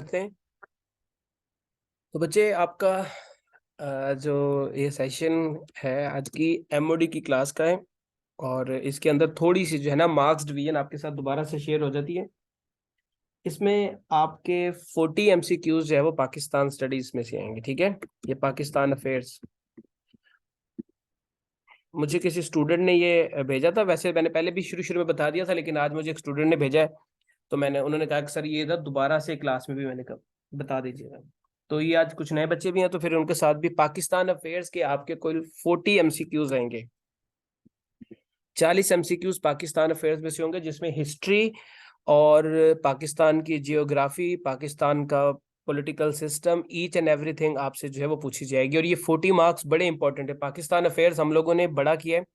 करते हैं। तो बच्चे आपका जो ये सेशन है आज की एमओडी की क्लास का है और इसके अंदर थोड़ी सी जो है ना मार्क्स डिवीजन आपके साथ दोबारा से शेयर हो जाती है। इसमें आपके 40 एमसीक्यूज जो है वो पाकिस्तान स्टडीज में से आएंगे। ठीक है, ये पाकिस्तान अफेयर्स मुझे किसी स्टूडेंट ने ये भेजा था। वैसे मैंने पहले भी शुरू शुरू में बता दिया था, लेकिन आज मुझे एक स्टूडेंट ने भेजा है तो उन्होंने कहा कि सर ये इधर दोबारा से क्लास में भी मैंने कहा बता दीजिएगा। तो ये आज कुछ नए बच्चे भी हैं तो फिर उनके साथ भी पाकिस्तान अफेयर्स के आपके कोई 40 एमसीक्यूज आएंगे। 40 एमसीक्यूज पाकिस्तान अफेयर्स में से होंगे, जिसमें हिस्ट्री और पाकिस्तान की जियोग्राफी, पाकिस्तान का political system, each and everything आपसे जो है वो पूछी जाएगी। और ये 40 मार्क्स बड़े इंपॉर्टेंट है। पाकिस्तान अफेयर्स हम लोगों ने बड़ा किया है,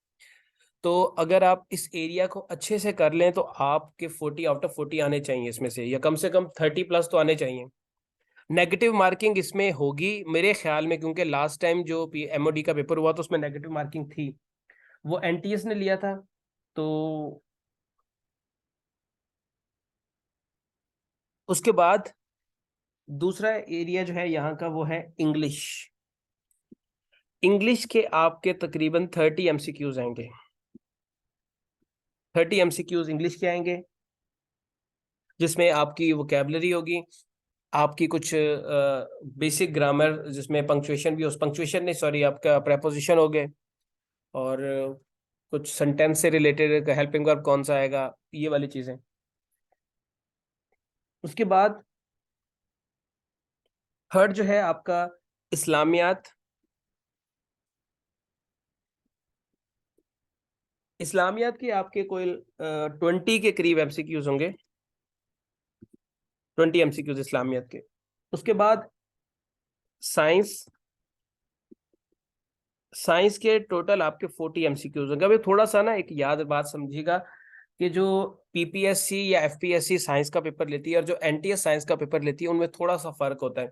तो अगर आप इस एरिया को अच्छे से कर लें तो आपके 40 आउट ऑफ 40 आने चाहिए इसमें से, या कम 30 प्लस तो आने चाहिए। नेगेटिव मार्किंग इसमें होगी मेरे ख्याल में, क्योंकि लास्ट टाइम जो एमओडी का पेपर हुआ तो उसमें नेगेटिव मार्किंग थी, वो एनटीएस ने लिया था। तो उसके बाद दूसरा एरिया जो है यहाँ का वो है इंग्लिश। इंग्लिश के आपके तकरीबन 30 एमसीक्यूज आएंगे। 30 एमसीक्यूज इंग्लिश के आएंगे, जिसमें आपकी वोकैबलरी होगी, आपकी कुछ बेसिक ग्रामर, जिसमें पंक्चुएशन भी हो, पंक्चुएशन नहीं सॉरी आपका प्रेपोजिशन हो गए, और कुछ सेंटेंस से रिलेटेड हेल्पिंग वर्ब कौन सा आएगा, ये वाली चीजें। उसके बाद थर्ड जो है आपका इस्लामियात। इस्लामियात के आपके कोई 20 के करीब एमसीक्यूज होंगे, 20 एमसीक्यूज इस्लामियात के। उसके बाद साइंस। साइंस के टोटल आपके 40 एमसीक्यूज होंगे। अभी थोड़ा सा ना एक याद बात समझिएगा कि जो पीपीएससी या एफपीएससी साइंस का पेपर लेती है और जो एनटीएस साइंस का पेपर लेती है, उनमें थोड़ा सा फर्क होता है।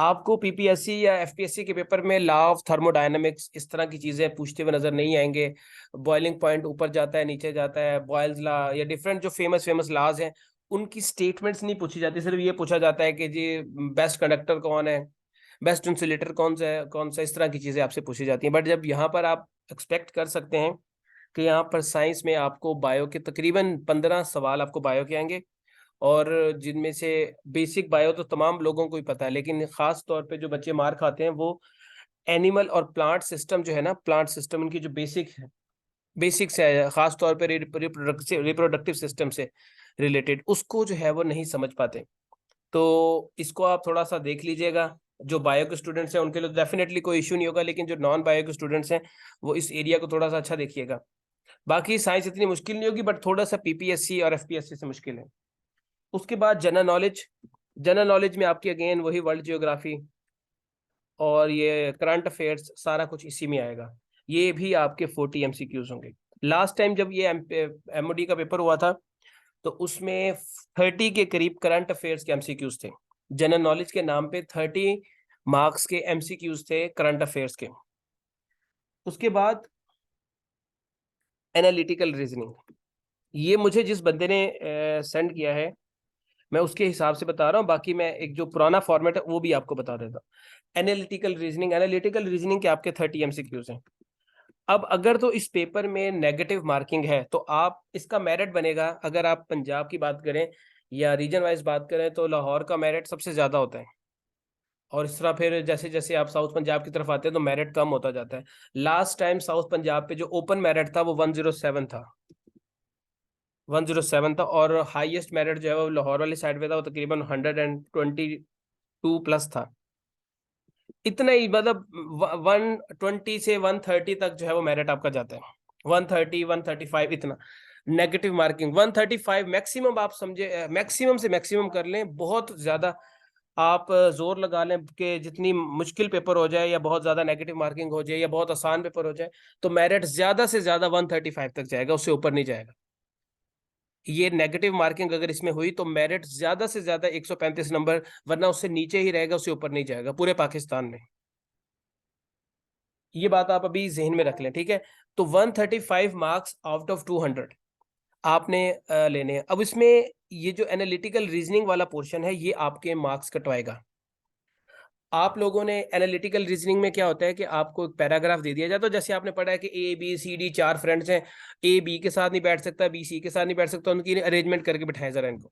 आपको पीपीएससी या एफपीएससी के पेपर में लॉ ऑफ थर्मोडायनेमिक्स इस तरह की चीजें पूछते हुए नजर नहीं आएंगे। बॉइलिंग पॉइंट ऊपर जाता है नीचे जाता है, बॉयल्स लॉ या डिफरेंट जो फेमस फेमस लॉज हैं, उनकी स्टेटमेंट्स नहीं पूछी जाती। सिर्फ ये पूछा जाता है कि जी बेस्ट कंडक्टर कौन है, बेस्ट इंसुलेटर कौन सा है, कौन सा, इस तरह की चीजें आपसे पूछी जाती हैं। बट जब यहाँ पर आप एक्सपेक्ट कर सकते हैं कि यहाँ पर साइंस में आपको बायो के तकरीबन 15 सवाल आपको बायो के आएंगे, और जिनमें से बेसिक बायो तो तमाम लोगों को ही पता है, लेकिन खास तौर पे जो बच्चे मार खाते हैं वो एनिमल और प्लांट सिस्टम जो है ना, प्लांट सिस्टम उनकी जो बेसिक्स है, खास तौर पे रिप्रोडक्टिव सिस्टम से रिलेटेड, उसको जो है वो नहीं समझ पाते। तो इसको आप थोड़ा सा देख लीजिएगा। जो बायो के स्टूडेंट्स हैं उनके लिए डेफिनेटली कोई इशू नहीं होगा, लेकिन जो नॉन बायो के स्टूडेंट्स हैं वो इस एरिया को थोड़ा सा अच्छा देखिएगा। बाकी साइंस इतनी मुश्किल नहीं होगी, बट थोड़ा सा पीपीएससी और एफपीएससी से मुश्किल है। उसके बाद जनरल नॉलेज। जनरल नॉलेज में आपकी अगेन वही वर्ल्ड जियोग्राफी और ये करंट अफेयर्स, सारा कुछ इसी में आएगा। ये भी आपके 40 एमसीक्यूज होंगे। लास्ट टाइम जब ये एमओडी का पेपर हुआ था तो उसमें 30 के करीब करंट अफेयर्स के एमसीक्यूज थे। जनरल नॉलेज के नाम पे 30 मार्क्स के एमसीक्यूज थे करंट अफेयर्स के। उसके बाद एनालिटिकल रीजनिंग। ये मुझे जिस बंदे ने सेंड किया है मैं उसके हिसाब से बता रहा हूँ, बाकी मैं एक जो पुराना फॉर्मेट है वो भी आपको बता देता हूँ। एनालिटिकल रीजनिंग के आपके 30 एमसीक्यूज हैं। अब अगर तो इस पेपर में नेगेटिव मार्किंग है तो आप इसका मेरिट बनेगा, अगर आप पंजाब की बात करें या रीजन वाइज बात करें तो लाहौर का मेरिट सबसे ज्यादा होता है, और इस तरह फिर जैसे जैसे आप साउथ पंजाब की तरफ आते हैं तो मेरिट कम होता जाता है। लास्ट टाइम साउथ पंजाब पे जो ओपन मेरिट था वो 107 था, 107 था, और हाईएस्ट मेरिट जो है वो लाहौर वाली साइड पे था, वो तकरीबन 122 प्लस था। इतना ही, मतलब 120 से 130 तक जो है वो मेरिट आपका जाता है, 130 135 इतना। नेगेटिव मार्किंग 135 मैक्सिमम, आप समझे मैक्सिमम से मैक्सिमम कर लें, बहुत ज्यादा आप जोर लगा लें कि जितनी मुश्किल पेपर हो जाए या बहुत ज्यादा नेगेटिव मार्किंग हो जाए या बहुत आसान पेपर हो जाए तो मेरिट ज्यादा से ज्यादा 135 तक जाएगा, उससे ऊपर नहीं जाएगा। ये नेगेटिव मार्किंग अगर इसमें हुई तो मेरिट ज्यादा से ज्यादा 135 नंबर, वरना उससे नीचे ही रहेगा, उससे ऊपर नहीं जाएगा पूरे पाकिस्तान में। ये बात आप अभी जहन में रख लें, ठीक है। तो 135 मार्क्स आउट ऑफ 200 आपने लेने हैं। अब इसमें ये जो एनालिटिकल रीजनिंग वाला पोर्शन है ये आपके मार्क्स कटवाएगा। आप लोगों ने एनालिटिकल रीजनिंग में क्या होता है कि आपको एक पैराग्राफ दे दिया जाता है, तो जैसे आपने पढ़ा है कि A B C D 4 friends हैं, ए बी के साथ नहीं बैठ सकता, बी सी के साथ नहीं बैठ सकता, उनकी अरेंजमेंट करके बिठाएं जरा इनको।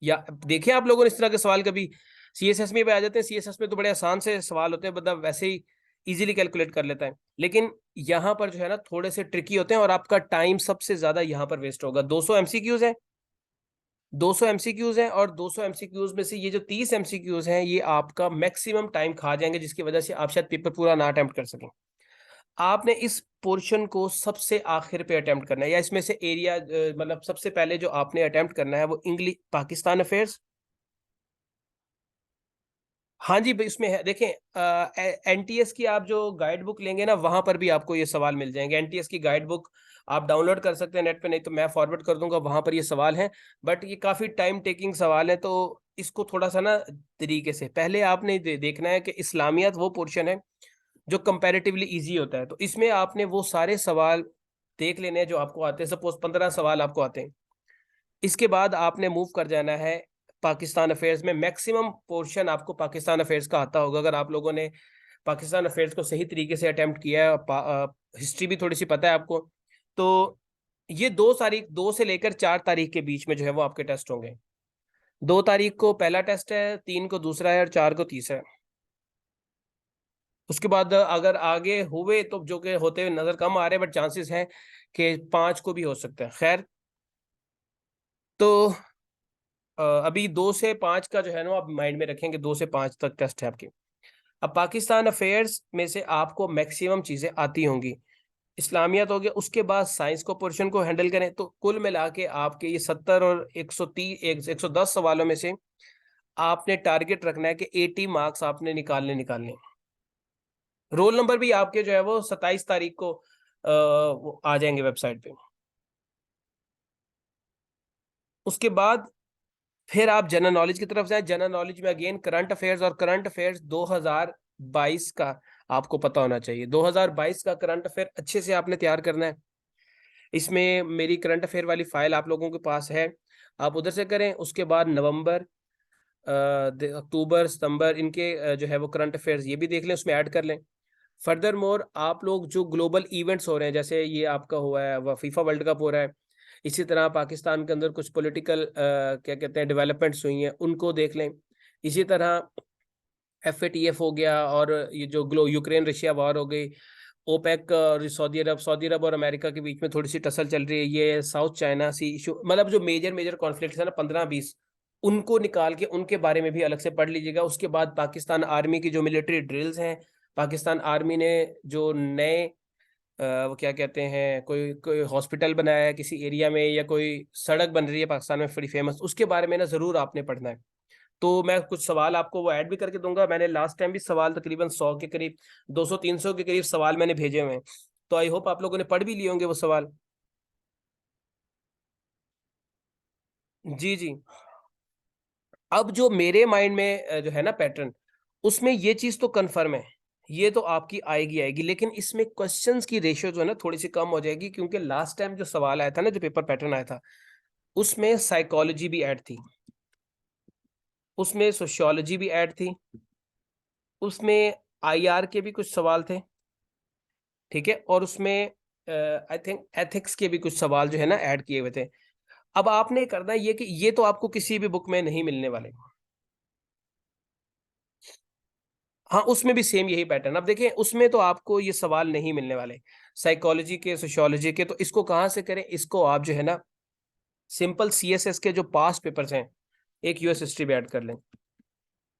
या देखें आप लोगों ने इस तरह के सवाल कभी सीएसएस में भी आ जाते हैं। सीएसएस में तो बड़े आसान से सवाल होते हैं, बंदा वैसे ही इजीली कैलकुलेट कर लेता है, लेकिन यहाँ पर जो है ना थोड़े से ट्रिकी होते हैं और आपका टाइम सबसे ज्यादा यहाँ पर वेस्ट होगा। 200 एमसीक्यूज है, 200 एमसीक्यूज हैं, और 200 एमसीक्यूज में से ये जो 30 एमसीक्यूज हैं ये आपका मैक्सिमम टाइम खा जाएंगे, जिसकी वजह से आप शायद पेपर पूरा ना अटेम्प्ट कर सकें। आपने इस पोर्शन को सबसे आखिर पे अटेम्प्ट करना है, या इसमें से एरिया मतलब सबसे पहले जो आपने अटेम्प्ट करना है वो इंग्लिश पाकिस्तान अफेयर्स। हाँ जी, इसमें है देखें, एनटीएस की आप जो गाइड बुक लेंगे ना वहां पर भी आपको ये सवाल मिल जाएंगे। एनटीएस की गाइड बुक आप डाउनलोड कर सकते हैं नेट पे, नहीं तो मैं फॉरवर्ड कर दूंगा, वहां पर ये सवाल है। बट ये काफी टाइम टेकिंग सवाल है, तो इसको थोड़ा सा ना तरीके से पहले आपने देखना है कि इस्लामियत वो पोर्शन है जो कंपैरेटिवली इजी होता है, तो इसमें आपने वो सारे सवाल देख लेने हैं जो आपको आते हैं। सपोज 15 सवाल आपको आते हैं, इसके बाद आपने मूव कर जाना है पाकिस्तान अफेयर्स में। मैक्सिमम पोर्शन आपको पाकिस्तान अफेयर्स का आता होगा अगर आप लोगों ने पाकिस्तान अफेयर्स को सही तरीके से अटेम्प्ट किया है, हिस्ट्री भी थोड़ी सी पता है आपको, तो ये 2 तारीख, 2 से लेकर 4 तारीख के बीच में जो है वो आपके टेस्ट होंगे। 2 तारीख को पहला टेस्ट है, 3 को दूसरा है, और 4 को तीसरा है। उसके बाद अगर आगे हुए तो जो कि होते हुए नजर कम आ रहे हैं, बट चांसेस हैं कि 5 को भी हो सकता है। खैर, तो अभी 2 से 5 का जो है ना आप माइंड में रखेंगे, 2 से 5 तक टेस्ट है आपके। अब पाकिस्तान अफेयर्स में से आपको मैक्सिमम चीजें आती होंगी। इस्लामियत हो गया, उसके बाद साइंस को पोर्शन को हैंडल करें, तो कुल मिला के आपके ये 70 और 130 110 सवालों में से आपने टारगेट रखना है कि 80 मार्क्स आपने निकालने। रोल नंबर भी आपके जो है वो 27 तारीख को वो आ जाएंगे वेबसाइट पे। उसके बाद फिर आप जनरल नॉलेज की तरफ जाए। जनरल नॉलेज में अगेन करंट अफेयर्स, और करंट अफेयर्स 2022 का आपको पता होना चाहिए। 2022 का करंट अफेयर अच्छे से आपने तैयार करना है। इसमें मेरी करंट अफेयर वाली फाइल आप लोगों के पास है, आप उधर से करें। उसके बाद नवंबर, अक्टूबर, सितंबर, इनके जो है वो करंट अफेयर्स ये भी देख लें, उसमें ऐड कर लें। फर्दर मोर आप लोग जो ग्लोबल इवेंट्स हो रहे हैं, जैसे ये आपका हुआ है वह फीफा वर्ल्ड कप हो रहा है, इसी तरह पाकिस्तान के अंदर कुछ पॉलिटिकल क्या कहते हैं डेवलपमेंट्स हुई हैं, उनको देख लें। इसी तरह एफएटीएफ हो गया, और ये जो यूक्रेन रशिया वॉर हो गई, ओपेक और सऊदी अरब और अमेरिका के बीच में थोड़ी सी टसल चल रही है, ये साउथ चाइना सी इशू, मतलब जो मेजर मेजर कॉन्फ्लिक्ट है ना 15-20, उनको निकाल के उनके बारे में भी अलग से पढ़ लीजिएगा। उसके बाद पाकिस्तान आर्मी की जो मिलिट्री ड्रिल्स हैं, पाकिस्तान आर्मी ने जो नए वो क्या कहते हैं, कोई कोई हॉस्पिटल बनाया है किसी एरिया में, या कोई सड़क बन रही है पाकिस्तान में बड़ी फेमस, उसके बारे में ना जरूर आपने पढ़ना है। तो मैं कुछ सवाल आपको वो ऐड भी करके दूंगा। मैंने लास्ट टाइम भी सवाल तकरीबन 100 के करीब, 200-300 के करीब सवाल मैंने भेजे हुए हैं, तो आई होप आप लोगों ने पढ़ भी लिए होंगे वो सवाल। जी जी। अब जो मेरे माइंड में जो है ना पैटर्न, उसमें ये चीज तो कंफर्म है, ये तो आपकी आएगी आएगी, लेकिन इसमें क्वेश्चंस की रेशियो जो है ना थोड़ी सी कम हो जाएगी, क्योंकि लास्ट टाइम जो सवाल आया था ना, जो पेपर पैटर्न आया था, उसमें साइकोलॉजी भी ऐड थी, उसमें सोशियोलॉजी भी ऐड थी, उसमें आईआर के भी कुछ सवाल थे, ठीक है, और उसमें आई थिंक एथिक्स के भी कुछ सवाल जो है ना ऐड किए हुए थे। अब आपने करना ये कि ये तो आपको किसी भी बुक में नहीं मिलने वाले। हाँ, उसमें भी सेम यही पैटर्न। अब देखिए उसमें तो आपको ये सवाल नहीं मिलने वाले साइकोलॉजी के, सोशियोलॉजी के, तो इसको कहाँ से करें, इसको आप जो है ना सिंपल सीएसएस के जो पास्ट पेपर्स हैं, एक यूएस हिस्ट्री भी ऐड कर लें।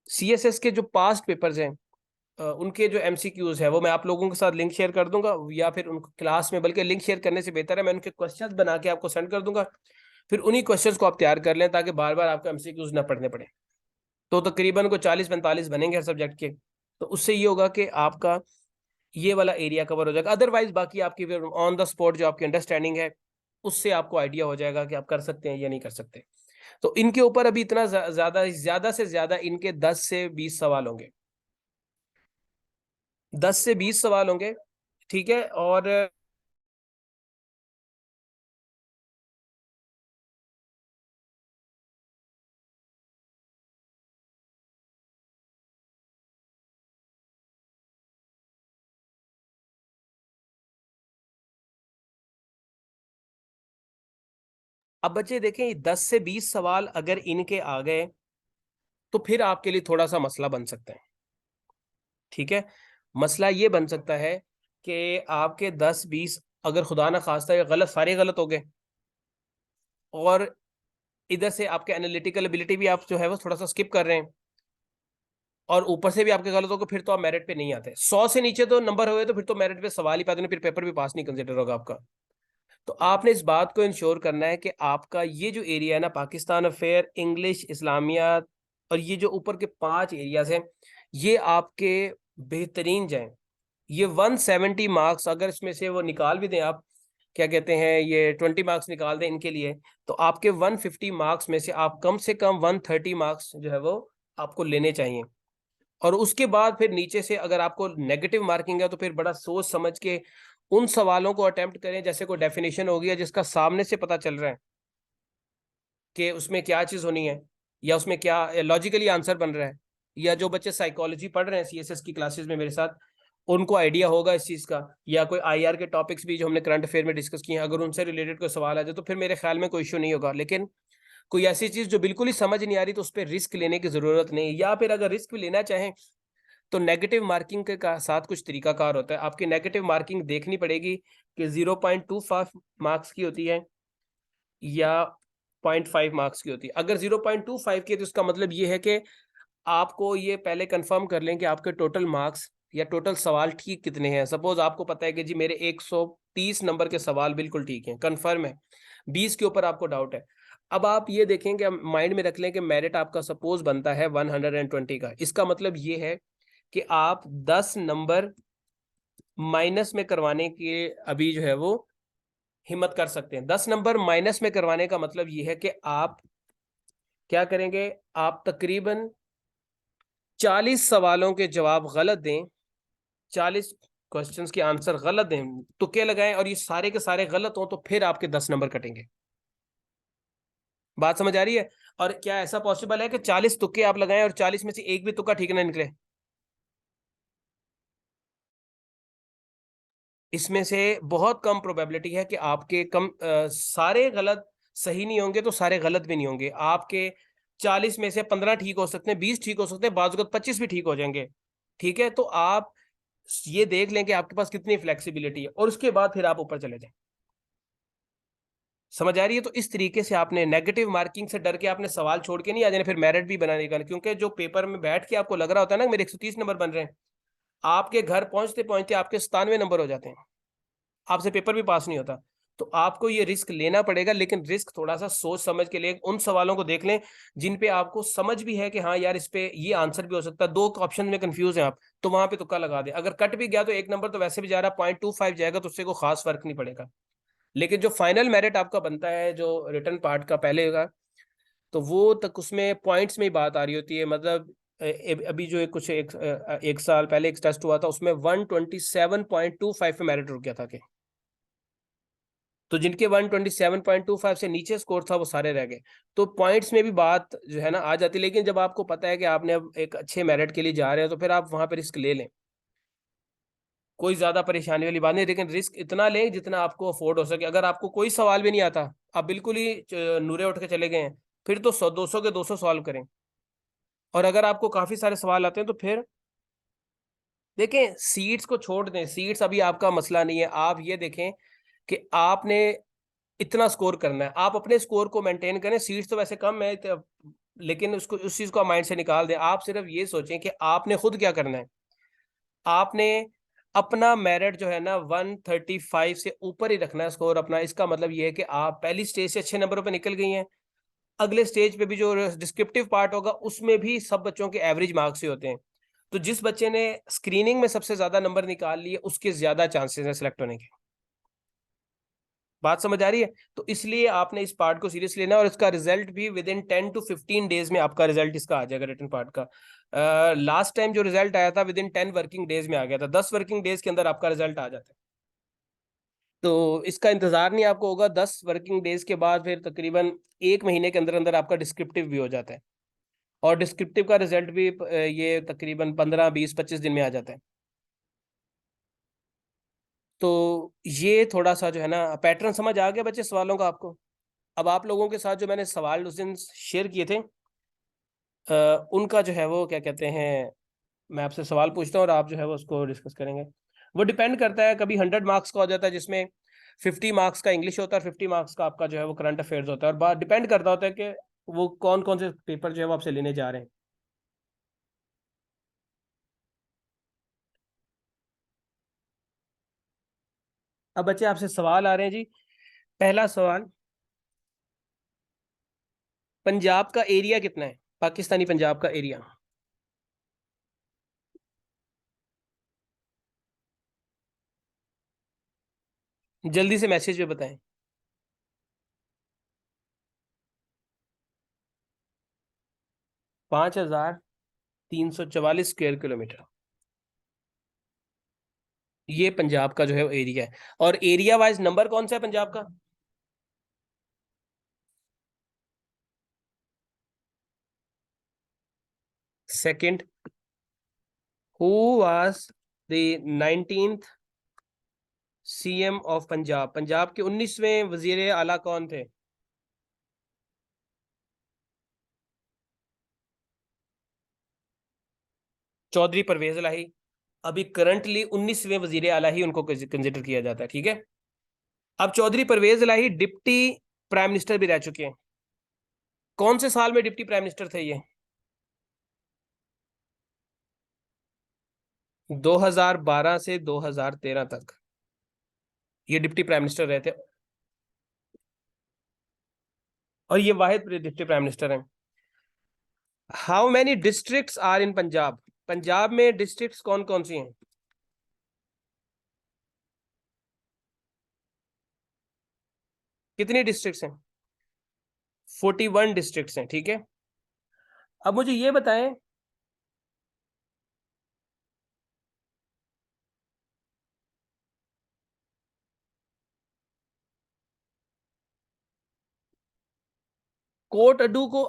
सीएसएस के जो पास्ट पेपर्स हैं, उनके जो एमसीक्यूज है वो मैं आप लोगों के साथ लिंक शेयर कर दूंगा, या फिर उनको क्लास में, बल्कि लिंक शेयर करने से बेहतर है मैं उनके क्वेश्चंस बना के आपको सेंड कर दूंगा, फिर उन्हीं क्वेश्चंस को आप तैयार कर लें, ताकि बार बार आपको एमसीक्यूज ना पढ़ने पड़े। तो तकरीबन को 40-45 बनेंगे हर सब्जेक्ट के, तो उससे ये होगा कि आपका ये वाला एरिया कवर हो जाएगा। अदरवाइज बाकी आपकी फिर ऑन द स्पॉट जो आपकी अंडरस्टैंडिंग है, उससे आपको आइडिया हो जाएगा कि आप कर सकते हैं या नहीं कर सकते। तो इनके ऊपर अभी इतना ज्यादा से ज्यादा इनके 10 से 20 सवाल होंगे, 10 से 20 सवाल होंगे, ठीक है। और अब बच्चे देखें 10 से 20 सवाल अगर इनके आ गए तो फिर आपके लिए थोड़ा सा मसला बन सकता है। ठीक है, मसला ये बन सकता है कि आपके 10-20 अगर खुदा ना खास्ता ये गलत, सारे गलत हो गए, और इधर से आपके एनालिटिकल एबिलिटी भी आप जो है वो थोड़ा सा स्किप कर रहे हैं, और ऊपर से भी आपके गलत हो गए, फिर तो आप मेरिट पे नहीं आते। 100 से नीचे तो नंबर हुए तो फिर तो मेरिट पे सवाल ही पैदा नहीं, फिर पेपर भी पास नहीं कंसिडर होगा आपका। तो आपने इस बात को इंश्योर करना है कि आपका ये जो एरिया है ना, पाकिस्तान अफेयर, इंग्लिश, इस्लामियात, और ये जो ऊपर के 5 एरियाज हैं, ये आपके बेहतरीन जाएं। ये 170 मार्क्स अगर इसमें से वो निकाल भी दें आप, क्या कहते हैं, ये 20 मार्क्स निकाल दें इनके लिए, तो आपके 150 मार्क्स में से कम 130 मार्क्स जो है वो आपको लेने चाहिए। और उसके बाद फिर नीचे से अगर आपको नेगेटिव मार्किंग है तो फिर बड़ा सोच समझ के उन सवालों को अटेम्प्ट करें, जैसे कोई डेफिनेशन हो गया जिसका सामने से पता चल रहा है कि उसमें क्या चीज़ होनी है, या उसमें क्या लॉजिकली आंसर बन रहा है। या जो बच्चे साइकोलॉजी पढ़ रहे हैं सीएसएस की क्लासेस में मेरे साथ, उनको आइडिया होगा इस चीज़ का। या कोई आईआर के टॉपिक्स भी जो हमने करंट अफेयर में डिस्कस किए हैं, अगर उनसे रिलेटेड कोई सवाल आ जाए तो फिर मेरे ख्याल में कोई इशू नहीं होगा। लेकिन कोई ऐसी चीज़ जो बिल्कुल ही समझ नहीं आ रही तो उस पर रिस्क लेने की ज़रूरत नहीं, या फिर अगर रिस्क भी लेना चाहें तो नेगेटिव मार्किंग के साथ कुछ तरीकाकार होता है। आपकी नेगेटिव मार्किंग देखनी पड़ेगी कि 0.25 मार्क्स की होती है या 0.5 मार्क्स की होती है। अगर 0.25 की है तो इसका मतलब ये है कि आपको ये पहले कंफर्म कर लें कि आपके टोटल मार्क्स या टोटल सवाल ठीक कितने हैं। सपोज आपको पता है कि जी मेरे 130 नंबर के सवाल बिल्कुल ठीक हैं, कंफर्म है, 20 के ऊपर आपको डाउट है। अब आप ये देखें कि माइंड में रख लें कि मेरिट आपका सपोज बनता है 120 का। इसका मतलब ये है कि आप 10 नंबर माइनस में करवाने के अभी जो है वो हिम्मत कर सकते हैं। 10 नंबर माइनस में करवाने का मतलब ये है कि आप क्या करेंगे, आप तकरीबन 40 सवालों के जवाब गलत दें, 40 क्वेश्चंस के आंसर गलत दें, तुक्के लगाएं, और ये सारे के सारे गलत हों, तो फिर आपके 10 नंबर कटेंगे। बात समझ आ रही है? और क्या ऐसा पॉसिबल है कि 40 तुक्के आप लगाएं और 40 में से एक भी तुक्का ठीक ना निकले? इसमें से बहुत कम प्रोबेबिलिटी है कि आपके सारे गलत सही नहीं होंगे तो सारे गलत भी नहीं होंगे। आपके 40 में से 15 ठीक हो सकते हैं, 20 ठीक हो सकते हैं, बाज़ औक़ात 25 भी ठीक हो जाएंगे। ठीक है, तो आप ये देख लें कि आपके पास कितनी फ्लेक्सिबिलिटी है, और उसके बाद फिर आप ऊपर चले जाएं। समझ आ रही है? तो इस तरीके से आपने नेगेटिव मार्किंग से डर के आपने सवाल छोड़ के नहीं आ जाना फिर मेरिट भी बनाने का, क्योंकि जो पेपर में बैठ के आपको लग रहा होता है ना मेरे 130 नंबर बन रहे हैं, आपके घर पहुंचते पहुंचते आपके 97 नंबर हो जाते हैं, आपसे पेपर भी पास नहीं होता। तो आपको ये रिस्क लेना पड़ेगा, लेकिन रिस्क थोड़ा सा सोच समझ के लिए उन सवालों को देख लें जिन पे आपको समझ भी है कि हाँ यार इस पे ये आंसर भी हो सकता है, 2 ऑप्शन में कंफ्यूज हैं आप, तो वहां पे तुक्का लगा दें। अगर कट भी गया तो 1 नंबर तो वैसे भी जा रहा, 0.25 जाएगा तो उससे कोई खास फर्क नहीं पड़ेगा। लेकिन जो फाइनल मेरिट आपका बनता है जो रिटर्न पार्ट का पहले का, तो वो तक उसमें पॉइंट्स में ही बात आ रही होती है। मतलब अभी जो एक साल पहले एक टेस्ट हुआ था उसमें 127.25 पे मेरिट रुक गया था कि, तो जिनके 127.25 से नीचे स्कोर था वो सारे रह गए। तो पॉइंट्स में भी बात जो है ना आ जाती है, लेकिन जब आपको पता है कि आपने अब एक अच्छे मेरिट के लिए जा रहे हैं तो फिर आप वहां पर रिस्क ले लें, कोई ज्यादा परेशानी वाली बात नहीं। लेकिन रिस्क इतना लें जितना आपको अफोर्ड हो सके। अगर आपको कोई सवाल भी नहीं आता, आप बिल्कुल ही नूरे उठ के चले गए हैं, फिर तो 100-200 के 200 सॉल्व करें। और अगर आपको काफी सारे सवाल आते हैं तो फिर देखें, सीट्स को छोड़ दें, सीट्स अभी आपका मसला नहीं है। आप ये देखें कि आपने इतना स्कोर करना है, आप अपने स्कोर को मेंटेन करें। सीट्स तो वैसे कम है लेकिन उसको उस चीज को माइंड से निकाल दें। आप सिर्फ ये सोचें कि आपने खुद क्या करना है। आपने अपना मेरिट जो है ना 135 से ऊपर ही रखना है स्कोर अपना। इसका मतलब ये है कि आप पहली स्टेज से अच्छे नंबरों पर निकल गई हैं। अगले स्टेज पे भी जो डिस्क्रिप्टिव पार्ट होगा उसमें भी सब बच्चों के एवरेज मार्क्स ही होते हैं। तो जिस बच्चे ने स्क्रीनिंग में सबसे ज्यादा नंबर निकाल लिए उसके ज्यादा चांसेस हैं सिलेक्ट होने के। बात समझ आ रही है? तो इसलिए आपने इस पार्ट को सीरियस लेना, और इसका रिजल्ट भी विद इन 10 to 15 डेज में आपका रिजल्ट इसका आ जाएगा रिटन पार्ट का। लास्ट टाइम जो रिजल्ट आया था विद इन 10 वर्किंग डेज में आ गया था, 10 वर्किंग डेज के अंदर आपका रिजल्ट आ जाता है। तो इसका इंतजार नहीं आपको होगा, 10 वर्किंग डेज के बाद फिर तकरीबन 1 महीने के अंदर अंदर आपका डिस्क्रिप्टिव भी हो जाता है। और डिस्क्रिप्टिव का रिजल्ट भी ये तकरीबन 15-20-25 दिन में आ जाता है। तो ये थोड़ा सा जो है ना पैटर्न समझ आ गया बच्चे सवालों का आपको? अब आप लोगों के साथ जो मैंने सवाल उस दिन शेयर किए थे, उनका जो है वो क्या कहते हैं, मैं आपसे सवाल पूछता हूँ और आप जो है वो उसको डिस्कस करेंगे। वो डिपेंड करता है, कभी 100 मार्क्स का हो जाता है जिसमें 50 मार्क्स का इंग्लिश होता है और 50 मार्क्स का आपका जो है वो करंट अफेयर्स होता है, और बात डिपेंड करता होता है कि वो कौन कौन से पेपर जो है वो आपसे लेने जा रहे हैं। अब बच्चे आपसे सवाल आ रहे हैं जी। पहला सवाल, पंजाब का एरिया कितना है, पाकिस्तानी पंजाब का एरिया? जल्दी से मैसेज पे बताएं। 5344 स्क्वायर किलोमीटर, ये पंजाब का जो है एरिया है। और एरिया वाइज नंबर कौन सा है पंजाब का? Second. Who was the 19th CM of Punjab? Punjab के 19वें वजीर आला कौन थे? चौधरी परवेज इलाही। अभी करंटली 19वें वजीर आला ही उनको कंसिडर किया जाता है, ठीक है। अब चौधरी परवेज इलाही डिप्टी प्राइम मिनिस्टर भी रह चुके हैं। कौन से साल में डिप्टी प्राइम मिनिस्टर थे ये? 2012 से 2013 तक ये डिप्टी प्राइम मिनिस्टर रहे थे, और ये वाहिद डिप्टी प्राइम मिनिस्टर हैं। How many districts are in Punjab? Punjab में डिस्ट्रिक्ट्स कौन कौन सी हैं? कितनी डिस्ट्रिक्ट्स हैं? 41 डिस्ट्रिक्ट्स हैं, ठीक है। अब मुझे ये बताएं, कोट अडू को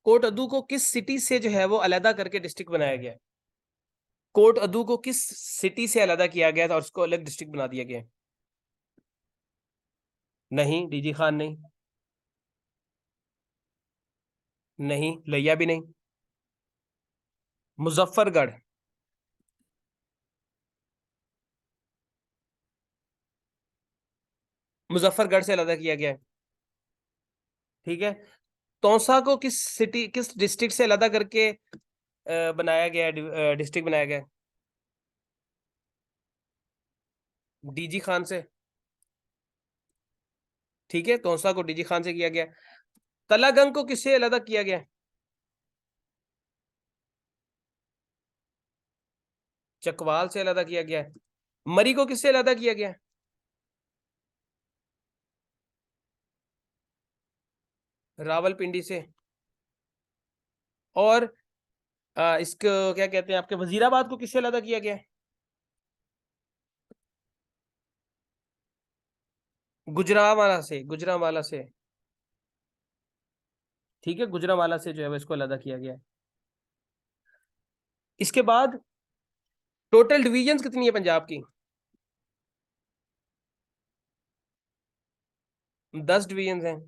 कोट अदू को किस सिटी से जो है वो अलहदा करके डिस्ट्रिक्ट बनाया गया है? कोट अदू को किस सिटी से अलहदा किया गया था और उसको अलग डिस्ट्रिक्ट बना दिया गया है? नहीं, डीजी खान नहीं। नहीं, लिया भी नहीं। मुजफ्फरगढ़। मुजफ्फरगढ़ से अलहदा किया गया है, ठीक है। तौसा को किस सिटी, किस डिस्ट्रिक्ट से अलहदा करके बनाया गया है, डिस्ट्रिक्ट बनाया गया है? डीजी खान से, ठीक है। तौसा को डीजी खान से किया गया। तलागंग को किससे अलहदा किया गया? चकवाल से अलहदा किया गया है। मरी को किससे अलहदा किया गया? रावलपिंडी से। और इसको क्या कहते हैं, आपके वजीराबाद को किससे अलहदा किया गया? गुजरावाला से, गुजरावाला से, ठीक है। गुजरावाला से जो है इसको अलहदा किया गया है। इसके बाद टोटल डिवीजन कितनी है पंजाब की? 10 डिवीजन हैं।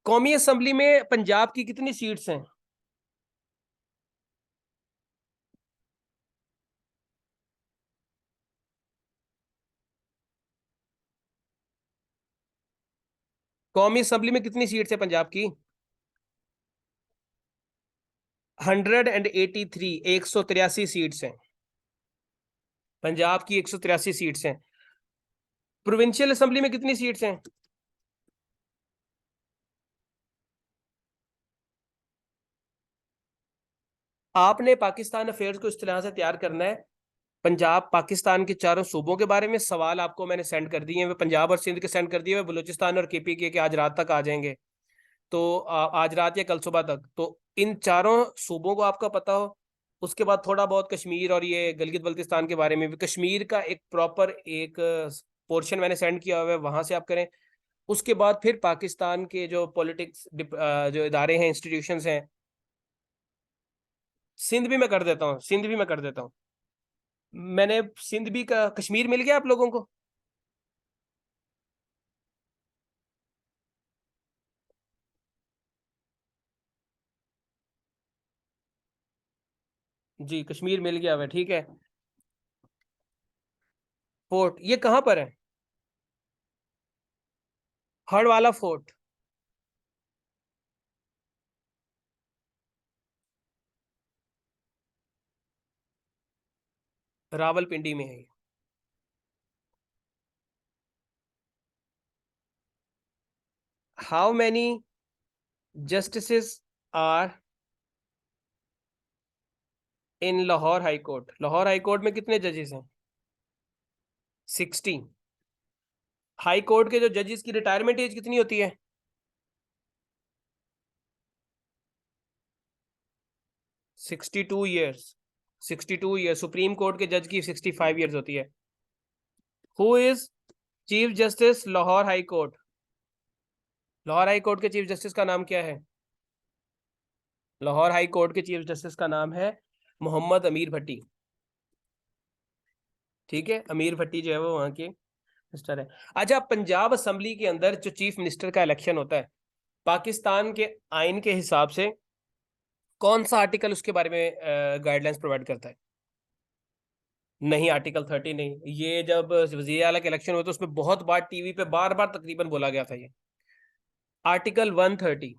कौमी असेंबली में पंजाब की कितनी सीट्स हैं? कौमी असेंबली में कितनी सीट्स है पंजाब की? 183, 183 सीट्स हैं पंजाब की, 183 सीट्स हैं। प्रोविंशियल असेंबली में कितनी सीट्स हैं? आपने पाकिस्तान अफेयर्स को इस तरह से तैयार करना है, पंजाब पाकिस्तान के चारों सूबों के बारे में सवाल आपको मैंने सेंड कर दिए हैं, वे पंजाब और सिंध के सेंड कर दिए हुए, बलूचिस्तान और केपी के आज रात तक आ जाएंगे। तो आज रात या कल सुबह तक तो इन चारों सूबों को आपका पता हो। उसके बाद थोड़ा बहुत कश्मीर और ये गिलगित बल्तिस्तान के बारे में भी, कश्मीर का एक प्रॉपर एक पोर्शन मैंने सेंड किया हुआ है, वहां से आप करें। उसके बाद फिर पाकिस्तान के जो पॉलिटिक्स जो इदारे हैं, इंस्टीट्यूशंस हैं, सिंध भी मैं कर देता हूँ, सिंध भी मैं कर देता हूँ। मैंने सिंध भी का, कश्मीर मिल गया आप लोगों को? जी, कश्मीर मिल गया हुआ है, ठीक है। फोर्ट ये कहाँ पर है? हड़ वाला फोर्ट। रावलपिंडी में है। How many justices are in Lahore high court? Lahore high court में कितने जजेस हैं? 60। हाई कोर्ट के जो जजेस की रिटायरमेंट एज कितनी होती है? 62 ईयर्स। 62 ईयर्स। सुप्रीम कोर्ट के जज की 65 ईयर्स होती है। Who is chief justice Lahore high court? Lahore high court के चीफ जस्टिस का नाम क्या है? लाहौर हाई कोर्ट के चीफ जस्टिस का नाम है मोहम्मद अमीर भट्टी। ठीक है, अमीर भट्टी जो है वो वहां के मिनिस्टर है। अच्छा, पंजाब असेंबली के अंदर जो चीफ मिनिस्टर का इलेक्शन होता है, पाकिस्तान के आइन के हिसाब से कौन सा आर्टिकल उसके बारे में गाइडलाइंस प्रोवाइड करता है? नहीं, आर्टिकल 30 नहीं। ये जब वजीर आला के इलेक्शन हुए तो उसमें बहुत बार टीवी पे बार बार तकरीबन बोला गया था ये। आर्टिकल 130।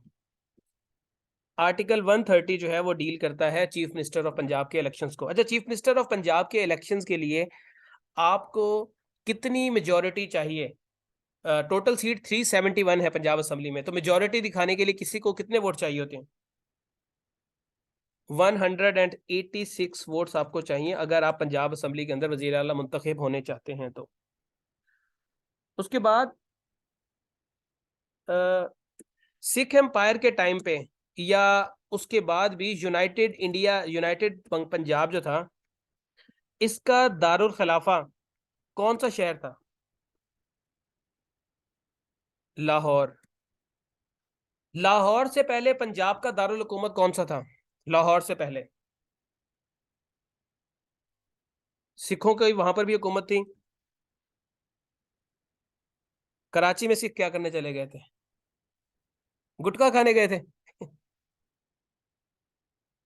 आर्टिकल 130 जो है वो डील करता है चीफ मिनिस्टर ऑफ पंजाब के इलेक्शंस को। अच्छा, चीफ मिनिस्टर ऑफ पंजाब के इलेक्शंस के लिए आपको कितनी मेजोरिटी चाहिए? टोटल सीट 371 है पंजाब असेंबली में, तो मेजोरिटी दिखाने के लिए किसी को कितने वोट चाहिए होते हैं? 186 वोट्स आपको चाहिए अगर आप पंजाब असेंबली के अंदर वजीर आला मुंतखब होने चाहते हैं तो। उसके बाद सिख एम्पायर के टाइम पे या उसके बाद भी यूनाइटेड इंडिया, यूनाइटेड पंजाब जो था, इसका दारुल खिलाफा कौन सा शहर था? लाहौर। लाहौर से पहले पंजाब का दारुल हुकूमत कौन सा था? लाहौर से पहले सिखों की वहां पर भी हुकूमत थी। कराची में सिख क्या करने चले गए थे? गुटखा खाने गए थे।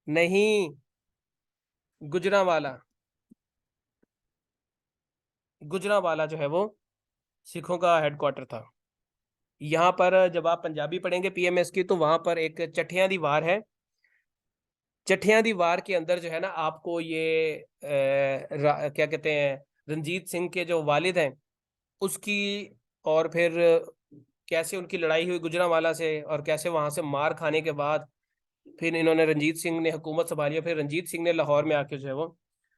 नहीं, गुजरांवाला। गुजरांवाला जो है वो सिखों का हेडक्वार्टर था। यहाँ पर जब आप पंजाबी पढ़ेंगे पीएमएस की, तो वहां पर एक चठिया दीवार है। चठिया दीवार के अंदर जो है ना, आपको ये क्या कहते हैं, रंजीत सिंह के जो वालिद हैं उसकी, और फिर कैसे उनकी लड़ाई हुई गुजरांवाला से, और कैसे वहां से मार खाने के बाद फिर इन्होंने, रंजीत सिंह ने हुकूमत संभाली, फिर रंजीत सिंह ने लाहौर में आके जो है वो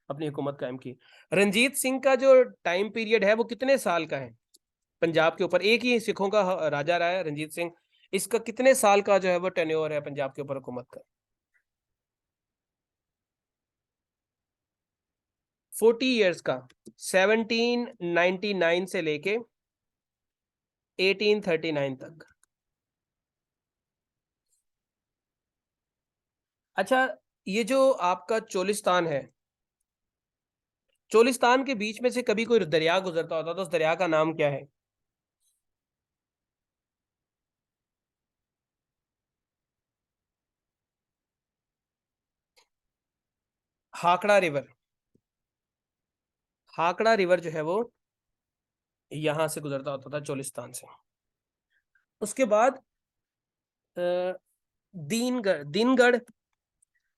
अपनी हुकूमत कायम की। रंजीत सिंह का जो टाइम पीरियड है वो कितने साल का है पंजाब के ऊपर? एक ही सिखों का राजा रहा है रंजीत सिंह। इसका कितने साल का जो है वो टेन्योर है पंजाब के ऊपर हुकूमत का? 40 ईयर्स का। 1799 से लेके 1839 तक। अच्छा, ये जो आपका चोलिस्तान है, चोलिस्तान के बीच में से कभी कोई दरिया गुजरता होता तो उस दरिया का नाम क्या है? हाकड़ा रिवर। हाकड़ा रिवर जो है वो यहां से गुजरता होता था चोलिस्तान से। उसके बाद अ, दीनगढ़, दीनगढ़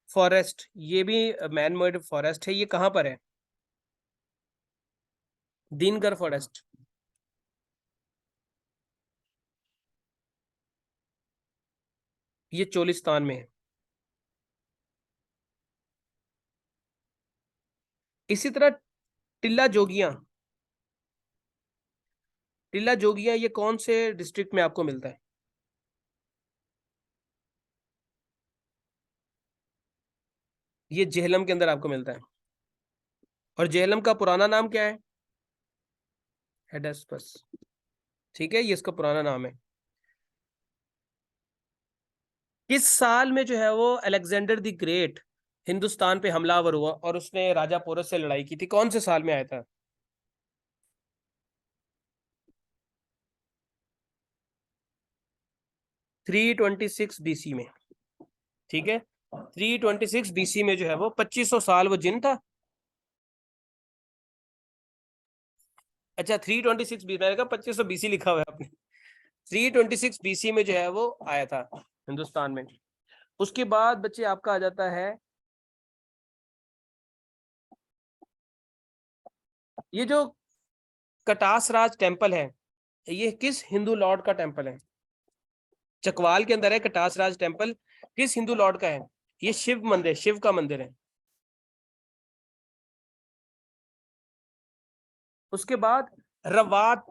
फॉरेस्ट, ये भी मैन मेड फॉरेस्ट है, ये कहाँ पर है? दीनगढ़ फॉरेस्ट। ये चोलिस्तान में है। इसी तरह टिल्ला जोगियां। टिल्ला जोगियां ये कौन से डिस्ट्रिक्ट में आपको मिलता है? ये जेहलम के अंदर आपको मिलता है। और जेहलम का पुराना नाम क्या है? हेडस्पस। ठीक है, ये इसका पुराना नाम है। किस साल में जो है वो अलेक्जेंडर द ग्रेट हिंदुस्तान पे हमलावर हुआ और उसने राजा पोरस से लड़ाई की थी? कौन से साल में आया था? 326 BC में। ठीक है। 326 BC में जो है वो 2500 साल वो जिन था। अच्छा 326 BC, मैंने कहा 2500 BC लिखा हुआ है आपने। 326 BC में जो है वो आया था हिंदुस्तान में। उसके बाद बच्चे आपका आ जाता है ये जो कटास राज टेम्पल है, ये किस हिंदू लॉर्ड का टेम्पल है? चकवाल के अंदर है कटास राज टेम्पल, किस हिंदू लॉर्ड का है? ये शिव मंदिर, शिव का मंदिर है। उसके बाद रवात,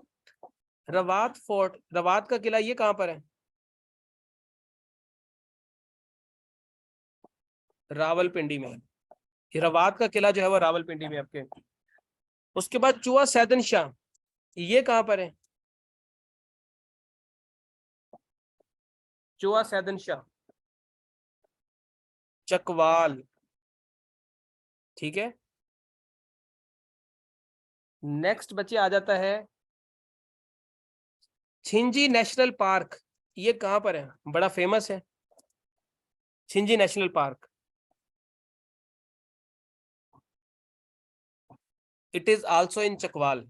रवात फोर्ट, रवात का किला, ये कहां पर है? रावलपिंडी में। ये रवात का किला जो है वो रावलपिंडी में आपके। उसके बाद चुआ सैदन शाह, ये कहां पर है? चुआ सैदन शाह, चकवाल। ठीक है। नेक्स्ट बच्चे आ जाता है छिंजी नेशनल पार्क, ये कहां पर है? बड़ा फेमस है Chhinji national park. It is also in Chakwal.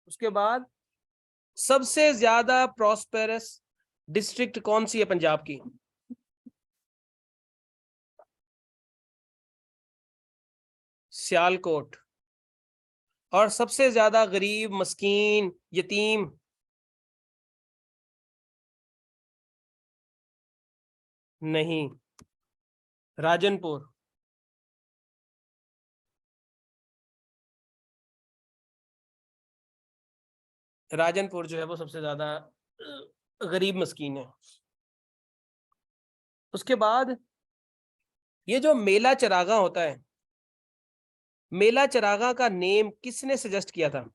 उसके बाद सबसे ज्यादा प्रॉस्पेरस डिस्ट्रिक्ट कौन सी है पंजाब की? सियालकोट। और सबसे ज्यादा गरीब, मस्कीन, यतीम? नहीं, राजनपुर। राजनपुर जो है वो सबसे ज्यादा गरीब मस्कीन है। उसके बाद ये जो मेला चरागा होता है, मेला चरागा का नेम किसने सजेस्ट किया था?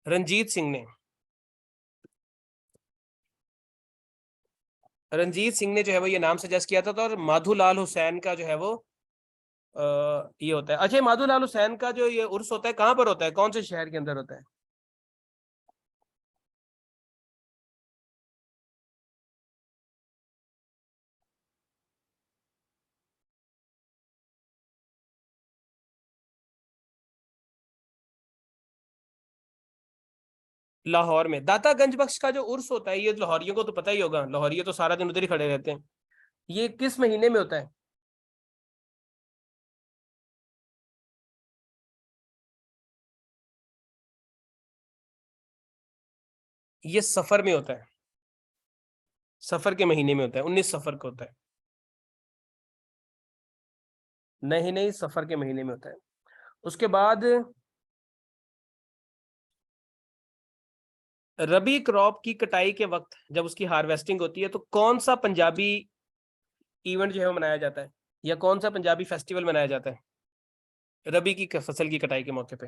रंजीत सिंह ने। रंजीत सिंह ने जो है वो ये नाम सजेस्ट किया था, और माधोलाल हुसैन का जो है वो ये होता है। अच्छा, माधोलाल हुसैन का जो ये उर्स होता है कहाँ पर होता है, कौन से शहर के अंदर होता है? लाहौर में। दाता गंज बख्श का जो उर्स होता है, ये लाहौरियों को तो पता ही होगा, लाहौरिये तो सारा दिन उधर ही खड़े रहते हैं। ये किस महीने में होता है? ये सफर में होता है, सफर के महीने में होता है, 19 सफर को होता है। नहीं नहीं, सफर के महीने में होता है। उसके बाद रबी क्रॉप की कटाई के वक्त जब उसकी हार्वेस्टिंग होती है, तो कौन सा पंजाबी इवेंट जो है वो मनाया जाता है, या कौन सा पंजाबी फेस्टिवल मनाया जाता है रबी की फसल की कटाई के मौके पे?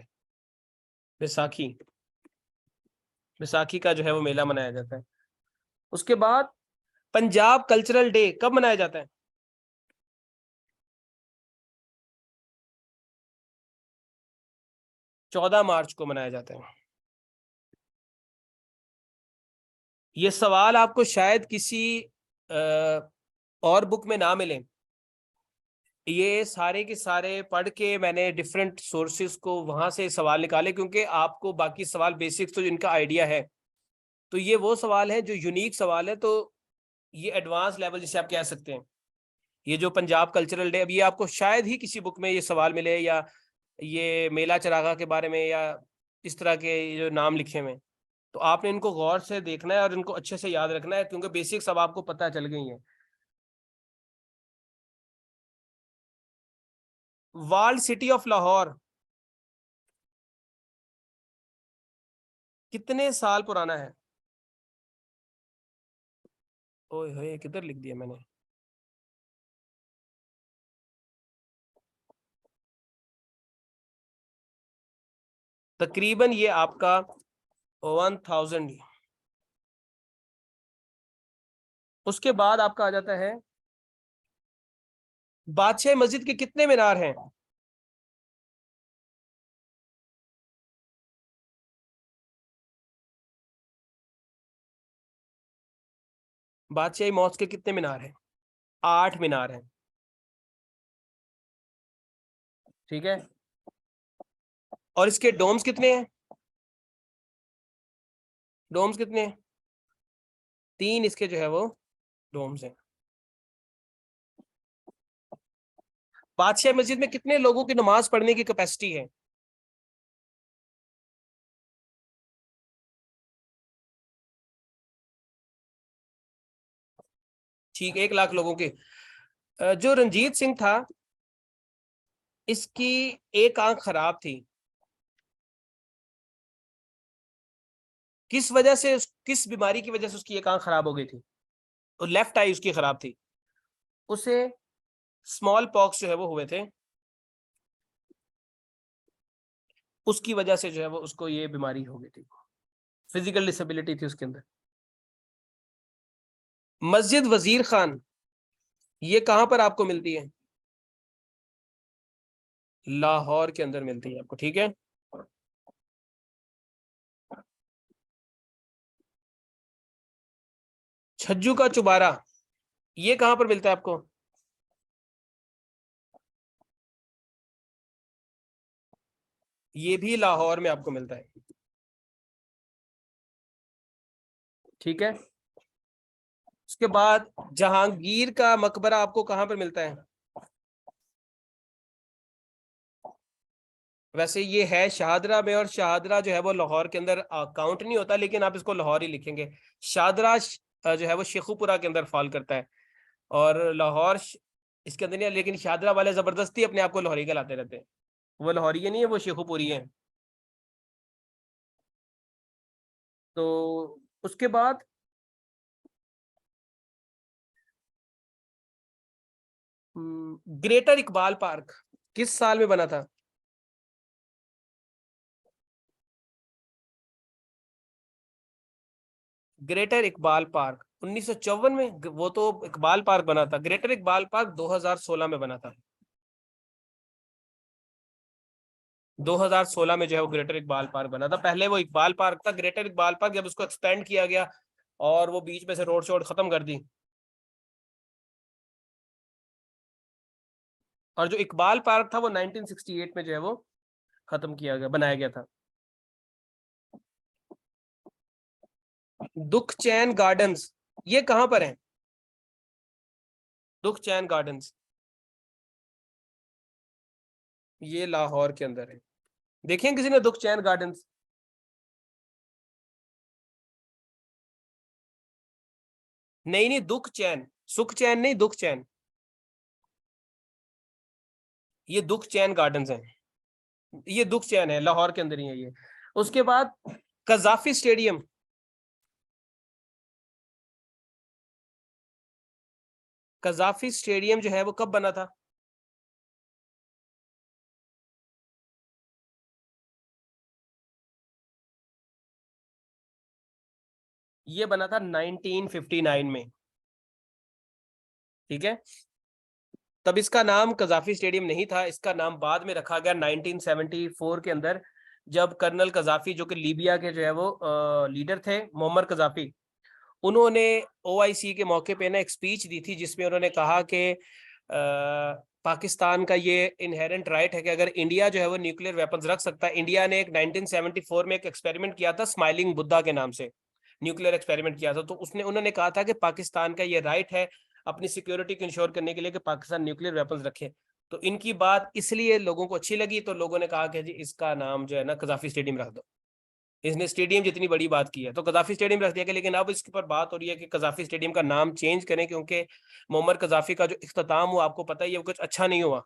बैसाखी। बैसाखी का जो है वो मेला मनाया जाता है। उसके बाद पंजाब कल्चरल डे कब मनाया जाता है? 14 मार्च को मनाया जाता है। ये सवाल आपको शायद किसी और बुक में ना मिले। ये सारे के सारे पढ़ के मैंने डिफरेंट सोर्सेज को वहां से सवाल निकाले, क्योंकि आपको बाकी सवाल बेसिक्स तो जिनका आइडिया है, तो ये वो सवाल है जो यूनिक सवाल है। तो ये एडवांस लेवल जिसे आप कह सकते हैं। ये जो पंजाब कल्चरल डे, अब ये आपको शायद ही किसी बुक में ये सवाल मिले, या ये मेला चरागा के बारे में, या इस तरह के जो नाम लिखे हुए हैं। तो आपने इनको गौर से देखना है और इनको अच्छे से याद रखना है, क्योंकि बेसिक्स अब आपको पता चल गई हैं। वर्ल्ड सिटी ऑफ लाहौर कितने साल पुराना है? ओए होए, किधर लिख दिया मैंने? तकरीबन ये आपका 1000। उसके बाद आपका आ जाता है बादशाह मस्जिद के कितने मीनार हैं? बादशाही मौज के कितने मीनार हैं? 8 मीनार हैं। ठीक है, और इसके डोम्स कितने हैं? डोम्स कितने हैं? 3 इसके जो है वो डोम्स हैं। बादशाह मस्जिद में कितने लोगों की नमाज पढ़ने की कैपेसिटी है? ठीक, 1 लाख लोगों की। जो रंजीत सिंह था, इसकी एक आंख खराब थी, किस वजह से किस बीमारी की वजह से उसकी एक आंख खराब हो गई थी? और लेफ्ट आई उसकी खराब थी। उसे स्मॉल पॉक्स जो है वो हुए थे, उसकी वजह से जो है वो उसको ये बीमारी हो गई थी, फिजिकल डिसेबिलिटी थी उसके अंदर। मस्जिद वजीर खान, ये कहां पर आपको मिलती है? लाहौर के अंदर मिलती है आपको, ठीक है। छज्जू का चुबारा, ये कहां पर मिलता है आपको? ये भी लाहौर में आपको मिलता है, ठीक है। उसके बाद जहांगीर का मकबरा आपको कहां पर मिलता है? वैसे ये है शाहदरा में, और शाहदरा जो है वो लाहौर के अंदर काउंट नहीं होता, लेकिन आप इसको लाहौर ही लिखेंगे। शाहदरा जो है वो शेखुपुरा के अंदर फॉल करता है, और लाहौर इसके अंदर नहीं है, लेकिन शाहदरा वाले जबरदस्ती अपने आप को लाहौरी कहलाते रहते हैं। वो लाहौरी नहीं है, वो शेखुपुरी है। तो उसके बाद ग्रेटर इकबाल पार्क किस साल में बना था? ग्रेटर इकबाल पार्क 1954 में, वो तो इकबाल पार्क बना था। ग्रेटर इकबाल पार्क 2016 में बना था। 2016 में जो है वो ग्रेटर इकबाल पार्क बना था। पहले वो इकबाल पार्क था, ग्रेटर इकबाल पार्क जब उसको एक्सपेंड किया गया और वो बीच में से रोड शोड खत्म कर दी, और जो इकबाल पार्क था वो 1968 में जो है वो खत्म किया गया, बनाया गया था। दुख चैन गार्डन्स, ये कहां पर है? दुख चैन गार्डन्स, ये लाहौर के अंदर है। देखिए किसी ने दुख चैन गार्डन्स? नहीं नहीं, दुख चैन, सुख चैन नहीं, दुख चैन। ये दुख चैन गार्डन्स है, ये दुख चैन है, लाहौर के अंदर ही है ये। उसके बाद कजाफी स्टेडियम, कजाफी स्टेडियम जो है वो कब बना था? ये बना था 1959 में, ठीक है। तब इसका नाम कजाफी स्टेडियम नहीं था, इसका नाम बाद में रखा गया 1974 के अंदर, जब कर्नल कजाफी जो कि लीबिया के जो है वो लीडर थे, मोहम्मद कजाफी, उन्होंने ओआईसी के मौके पे ना एक स्पीच दी थी, जिसमें उन्होंने कहा कि पाकिस्तान का ये इनहेरेंट राइट है कि अगर इंडिया जो है वो न्यूक्लियर वेपन्स रख सकता है। इंडिया ने एक 1974 में एक एक्सपेरिमेंट किया था स्माइलिंग बुद्धा के नाम से, न्यूक्लियर एक्सपेरिमेंट किया था, तो उसने उन्होंने कहा था कि पाकिस्तान का ये राइट है अपनी सिक्योरिटी को इंश्योर करने के लिए कि पाकिस्तान न्यूक्लियर वेपन्स रखे। तो इनकी बात इसलिए लोगों को अच्छी लगी, तो लोगों ने कहा कि जी इसका नाम जो है ना कजाफी स्टेडियम रख दो। इसने स्टेडियम जितनी बड़ी बात की है तो कजाफी स्टेडियम रख दिया गया, लेकिन अब इसके ऊपर बात हो रही है कि कजाफी स्टेडियम का नाम चेंज करें, क्योंकि मोहम्मद कजाफी का जो इख्तिताम हुआ आपको पता ही है वो कुछ अच्छा नहीं हुआ।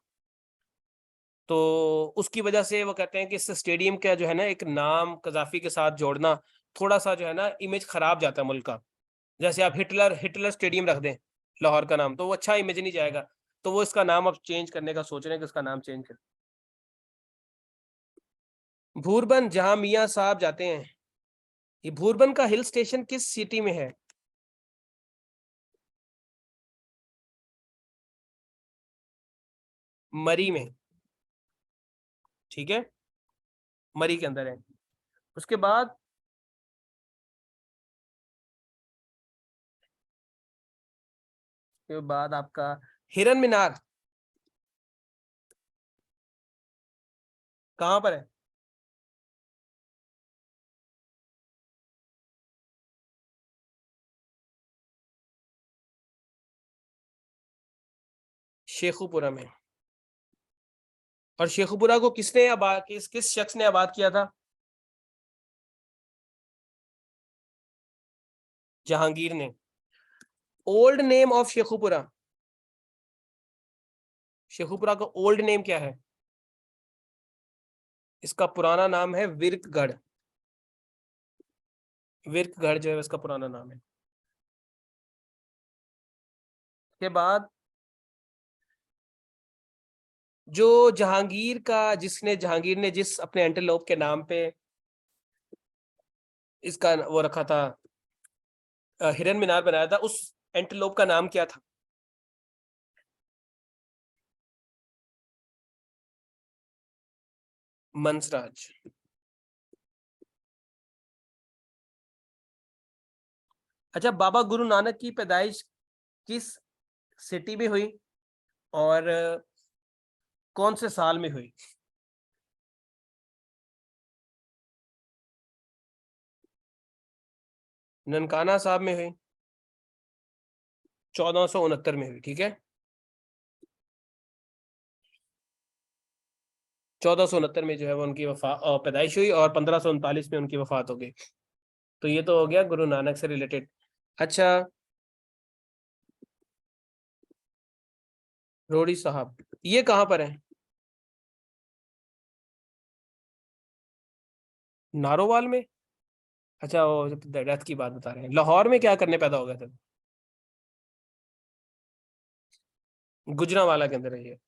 तो उसकी वजह से वो कहते हैं कि इस स्टेडियम का जो है ना एक नाम कजाफी के साथ जोड़ना थोड़ा सा जो है ना इमेज खराब जाता है मुल्क का। जैसे आप हिटलर हिटलर स्टेडियम रख दें लाहौर का नाम, तो वो अच्छा इमेज नहीं जाएगा। तो वो इसका नाम अब चेंज करने का सोच रहे हैं कि इसका नाम चेंज करें। भूरबन जहां मियाँ साहब जाते हैं, ये भूरबन का हिल स्टेशन किस सिटी में है? मरी में, ठीक है, मरी के अंदर है। उसके बाद के बाद आपका हिरन मीनार कहाँ पर है? शेखुपुरा में। और शेखुपुरा को किसने आबाद किस शख्स ने आबाद किया था? जहांगीर ने। Old name of Sheikhupura, Sheikhupura का ओल्ड नेम क्या है? इसका पुराना नाम है विरकगढ़। विरकगढ़ जो है इसका पुराना नाम है। के बाद जो जहांगीर ने जिस अपने एंटेलोप के नाम पे इसका वो रखा था, हिरन मीनार बनाया था, उस एंटेलोप का नाम क्या था? मंसराज। अच्छा, बाबा गुरु नानक की पैदाइश किस सिटी में हुई और कौन से साल में हुई? ननकाना साहब में हुई, 1469 में हुई। ठीक है, 1469 में जो है वो उनकी पैदाइश हुई और 1539 में उनकी वफात हो गई। तो ये तो हो गया गुरु नानक से रिलेटेड। अच्छा, रोड़ी साहब ये कहाँ पर है? नारोवाल में? अच्छा, वो डेथ की बात बता रहे हैं। लाहौर में क्या करने पैदा हो गए थे? गुजरांवाला के अंदर है ये।